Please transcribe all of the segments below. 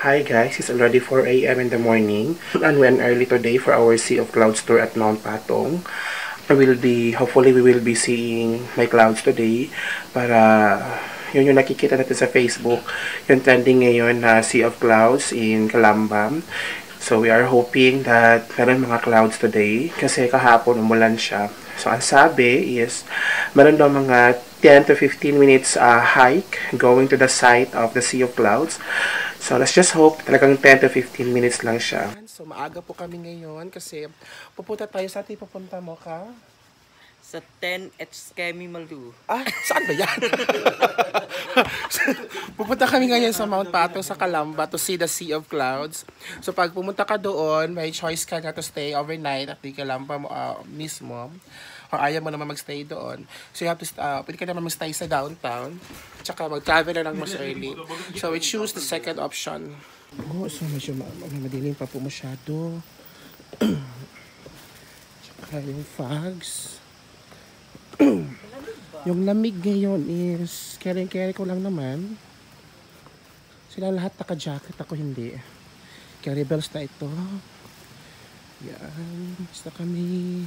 Hi guys, it's already 4 a.m. in the morning and we are early today for our Sea of Clouds tour at Mount Patong. Hopefully we will be seeing my clouds today para yun yung nakikita natin sa Facebook, yung trending ngayon na Sea of Clouds in Calamba. So we are hoping that meron mga clouds today kasi kahapon umulan siya. So ang sabi is meron daw mga 10 to 15 minutes hike going to the site of the Sea of Clouds. So let's just hope talagang 10 to 15 minutes lang siya. So maaga po kami ngayon kasi pupunta tayo sa ating pupunta mo ka? Sa 10 at Skemi Malu. Ah, saan ba yan? Pupunta kami ngayon sa Mount Patong sa Calamba to see the Sea of Clouds. So pag pumunta ka doon, may choice ka na to stay overnight at di Calamba mismo. Or ayaw mo naman magstay doon. So you have to, pwede ka naman magstay sa downtown. Tsaka mag-travel na lang mas early. So we choose the second option. Oh, so medyo madilim pa po masyado. Tsaka yung fogs. Yung lamig ngayon is carry ko lang naman. Sila lahat naka-jacket, ako hindi. Carry bells na ito. Yan, basta kami.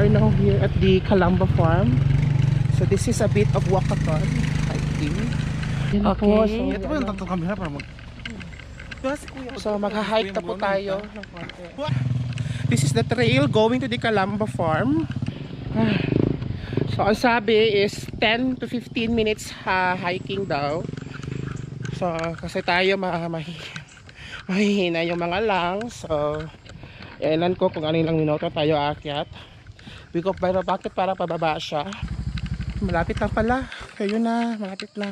Now here at the Calamba farm. So this is a bit of walkathon hiking. Okay. Ito ba yung tattoo camera para So magha-hike na po tayo. This is the trail going to the Calamba farm. So ang sabi is 10 to 15 minutes hiking daw. So kasi tayo mahihina yung mga lungs. So ilan ko kung ano lang minuto tayo aakyat. Bakit para pababa siya? Malapit lang pala. Kayo na, malapit lang.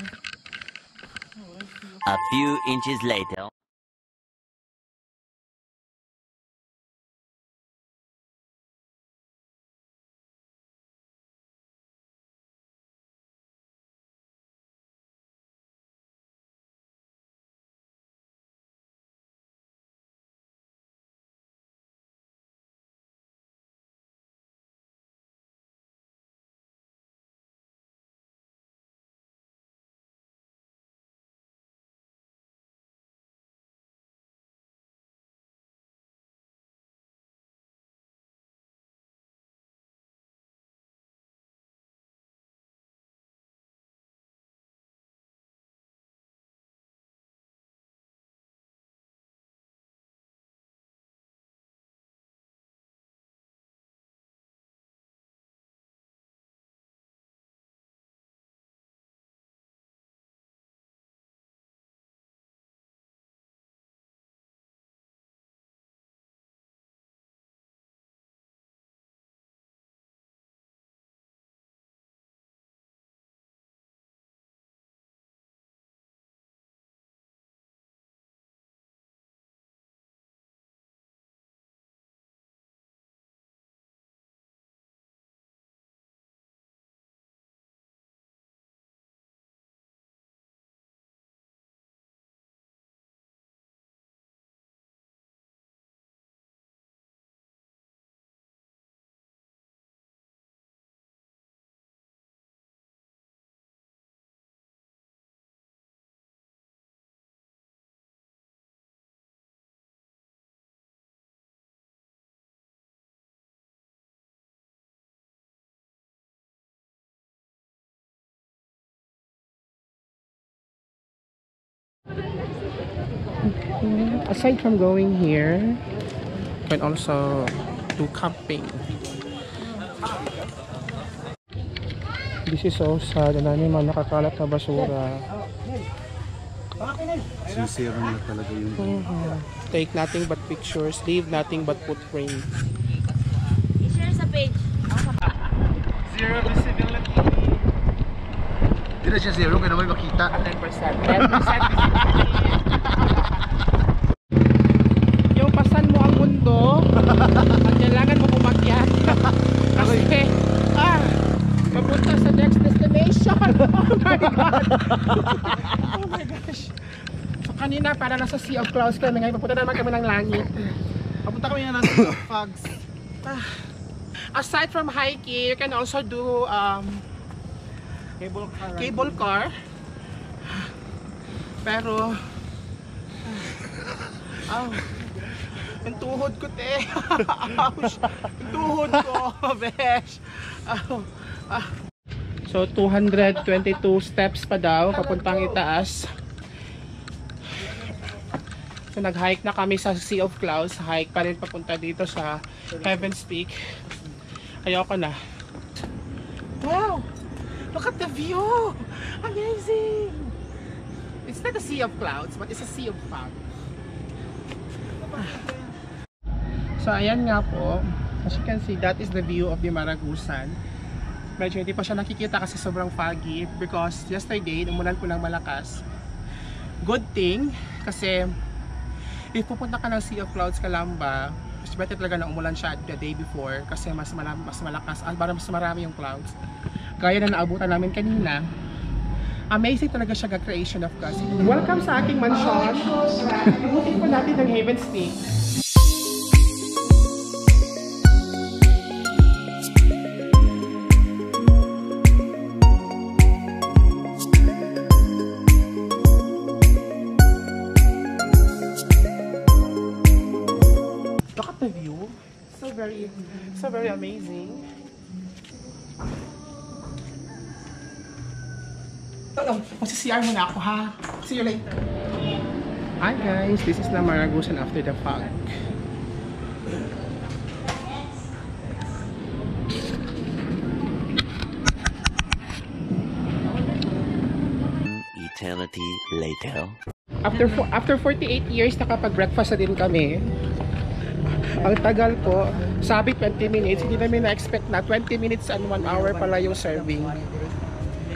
A few inches later. Aside from going here, you can also do camping. This is so sad. Ang dami mga nakakalat na basura. Sincere na talaga yung Take nothing but pictures, leave nothing but footprint. I-share sa page. zero visibility. na siya zero, kaya naman makita. 10%. 10% yung pasan mo ang mundo, ang kailangan mo umakyat. Kasi, papunta sa next destination. Oh my God. Oh my gosh. So kanina para nasa Sea of Clouds kami, ngayon papunta naman kami ng langit. Papunta kami na nasa fogs. Aside from hiking, you can also do cable car. Pero yung tuhod ko, te. Ouch. Yung tuhod ko, besh. So 222 steps pa daw papuntang itaas. So nag-hike na kami sa Sea of Clouds. Hike pa rin papunta dito sa Heaven's Peak. Ayoko na. Wow! Look at the view! Amazing! It's not a Sea of Clouds, but it's a Sea of fog. So ayan nga po. As you can see, that is the view of the Maragusan. Medyo hindi pa siya nakikita kasi sobrang foggy because yesterday, umulan po ng malakas. Good thing, kasi if pupunta ka ng Sea of Clouds, Calamba, mas better talaga na umulan siya the day before kasi mas malakas, mas marami yung clouds. Gaya na naabutan namin kanina. Amazing talaga siya creation of God. Welcome sa aking mansion. Ibutin po natin ng Heaven's Peak. Look at the view. So very amazing. Magsisiyar muna ako, ha? See you later. Hi guys, this is na Maragusan after the fog. Eternity later. After 48 years nakapag-breakfast na din kami. Ang tagal po, sabi 20 minutes, hindi namin na-expect na 20 minutes and 1 hour pala yung serving.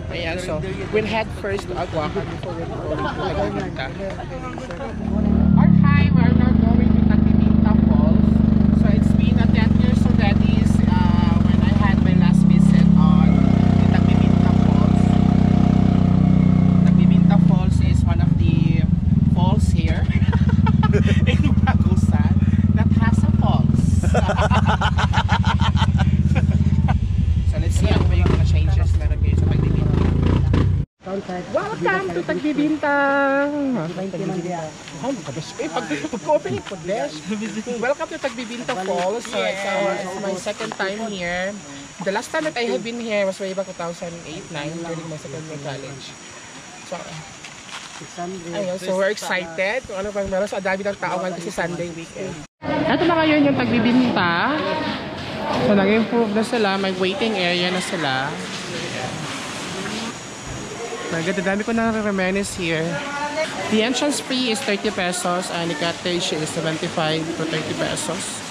Ayan, so we'll head first to Aguacan before we go to Tagbibinta. Our time, we are now going to Tagbibinta Falls. So it's been 10 years already when I had my last visit on the Tagbibinta Falls. Tagbibinta Falls is one of the falls here in Maragusan that has a falls. So let's see ano ba yung mga changes meron kayo sa Tagbibinta. Welcome to Tagbibinta! Welcome to Tagbibinta Falls. So it's my second time here. The last time that I have been here was way back 2008-9 during my second year college. So, ayun, so we're excited kung ano bang meron. So, dami ng tao kasi Sunday weekend. Ito na ngayon yung Tagbibinta. So, nag-improve na sila. May waiting area na sila. Maganda, dami ko na remains here. The entrance fee is 30 pesos and the cottage is 75 to 30 pesos.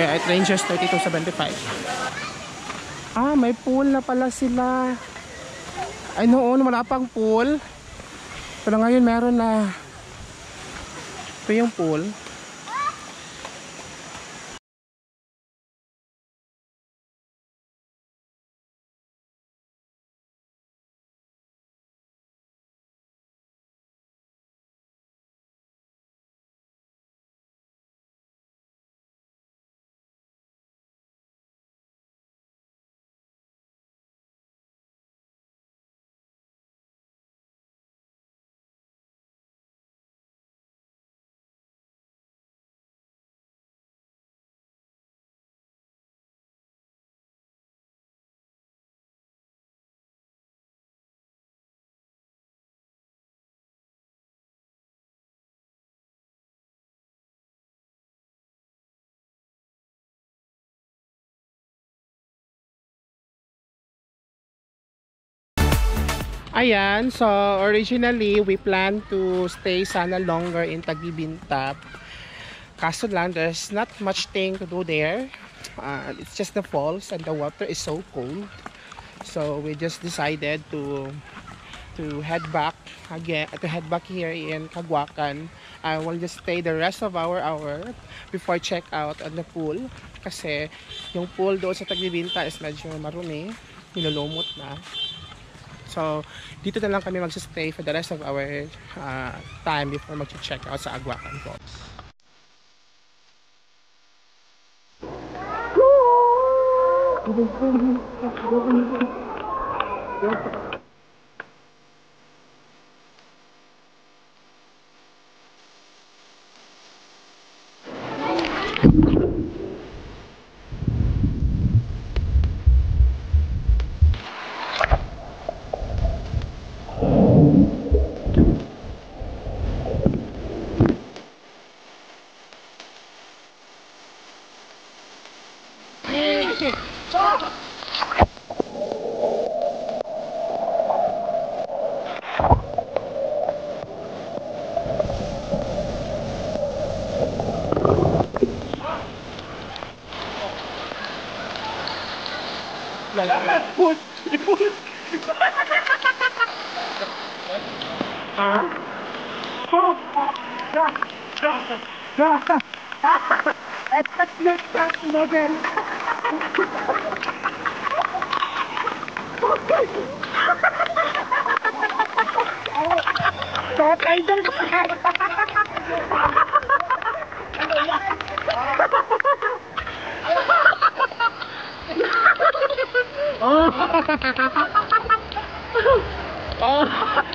It ranges 30 to 75. May pool na pala sila. Ay noon, wala pang pool. Pero ngayon meron na. Ito yung pool. Ayan, so originally we plan to stay sana longer in Tagbibinta. Kaso lang, there's not much thing to do there. It's just the falls and the water is so cold. So we just decided to to head back again, to head back here in Caguacan. I will just stay the rest of our hour before check out on the pool kasi yung pool doon sa Taglibinta is medyo marumi, nilulumot na. So dito na lang kami magsa-stay for the rest of our time before mag-check out sa Aguacan Falls. Oh!